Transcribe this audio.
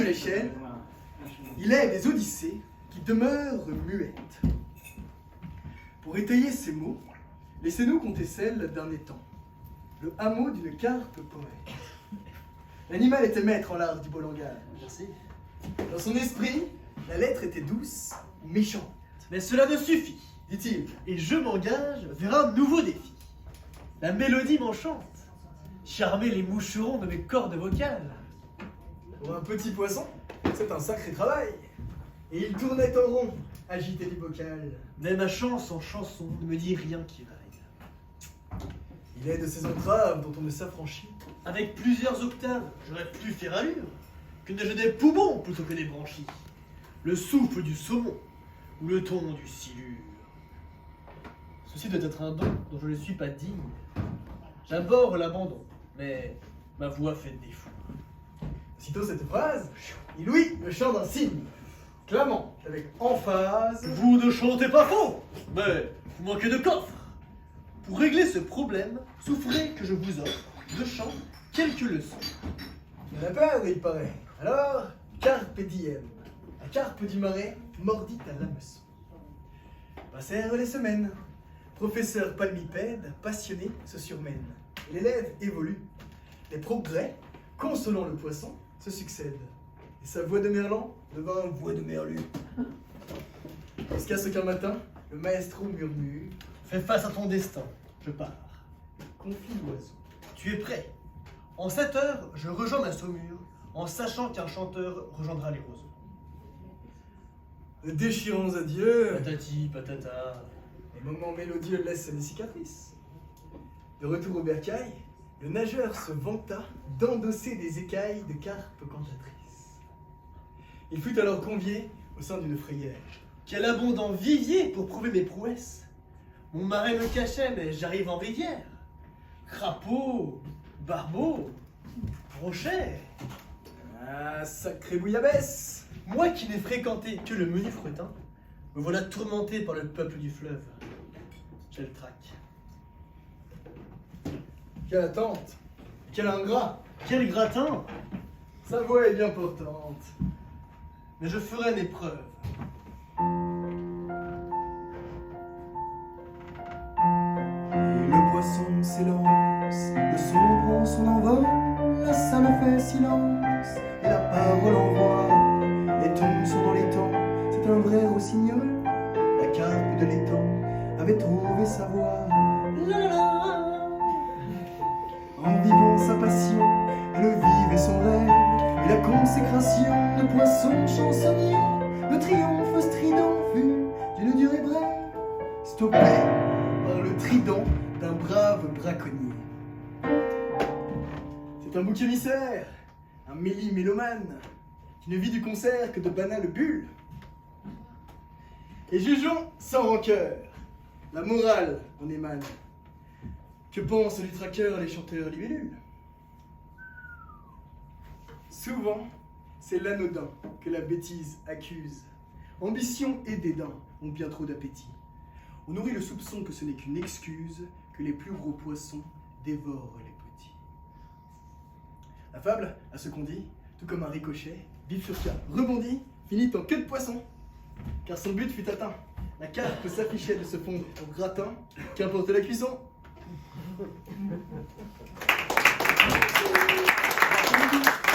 les chaînes, il est des odyssées qui demeurent muettes. Pour étayer ces mots, laissez-nous compter celle d'un étang, le hameau d'une carpe poète. L'animal était maître en l'art du beau langage. Merci. Dans son esprit, la lettre était douce, méchante, Mais cela ne suffit. dit-il. Et je m'engage vers un nouveau défi. La mélodie m'enchante. Charmer les moucherons de mes cordes vocales. Pour un petit poisson, c'est un sacré travail. Et il tournait en rond, agité du bocal. Mais ma chance en chanson ne me dit rien qui vaille. Il est de ces entraves dont on ne s'affranchit. Avec plusieurs octaves, j'aurais plus faire allure que de des poumons plutôt que des branchies. Le souffle du saumon ou le ton du silure. Ceci doit être un don dont je ne suis pas digne. J'abhorre l'abandon, mais ma voix fait défaut. Aussitôt cette phrase, il ouït le chant d'un cygne, clamant avec emphase. Vous ne chantez pas faux, mais vous manquez de coffre. Pour régler ce problème, souffrez que je vous offre de chant quelques leçons. Il en a peur, il paraît. Alors, carpe diem, la carpe du marais mordit à l'hameçon. Passèrent les semaines. Professeur palmipède, passionné, se surmène. Et l'élève évolue. Les progrès, consolant le poisson, se succèdent. Et sa voix de merlan devint voix de merlu. Jusqu'à ce qu'un matin, le maestro murmure. Fais face à ton destin, je pars. Confie l'oiseau. Tu es prêt? En 7 heures, je rejoins ma saumure, en sachant qu'un chanteur rejoindra les roseaux. De déchirants adieux. Patati, patata. Les moments mélodieux laissent des cicatrices. De retour au bercail, le nageur se vanta d'endosser des écailles de carpe cantatrice. Il fut alors convié au sein d'une frayère. Quel abondant vivier pour prouver mes prouesses. Mon marais me cachait, mais j'arrive en rivière. Crapaud, barbeau, brochet. Ah, sacré bouillabaisse! Moi qui n'ai fréquenté que le menu fretin, me voilà tourmenté par le peuple du fleuve. J'ai le trac. Quelle attente! Quel ingrat! Quel gratin! Sa voix est bien portante. Mais je ferai mes preuves. Et le poisson s'élance, le son prend son envol, la salle fait silence, et la parole envoie. Les tons sont dans les temps, c'est un vrai rossignol. La carpe de l'étang avait trouvé sa voix. En vivant sa passion, elle vivait son rêve, et la consécration de poisson chansonnier. Le triomphe strident fut d'une durée brève, Stoppé par le trident d'un brave braconnier. C'est un bouc émissaire, un mélomane, qui ne vit du concert que de banales bulles. Et jugeons sans rancœur, la morale en émane. Que pensent du traqueur les chanteurs libellules? Souvent, c'est l'anodin que la bêtise accuse. Ambition et dédain ont bien trop d'appétit. On nourrit le soupçon que ce n'est qu'une excuse, que les plus gros poissons dévorent les petits. La fable, à ce qu'on dit, tout comme un ricochet, bifurca, rebondit, finit en queue de poisson. Car son but fut atteint. La carpe s'affichait de se fondre au gratin, qu'importe la cuisson. Thank you.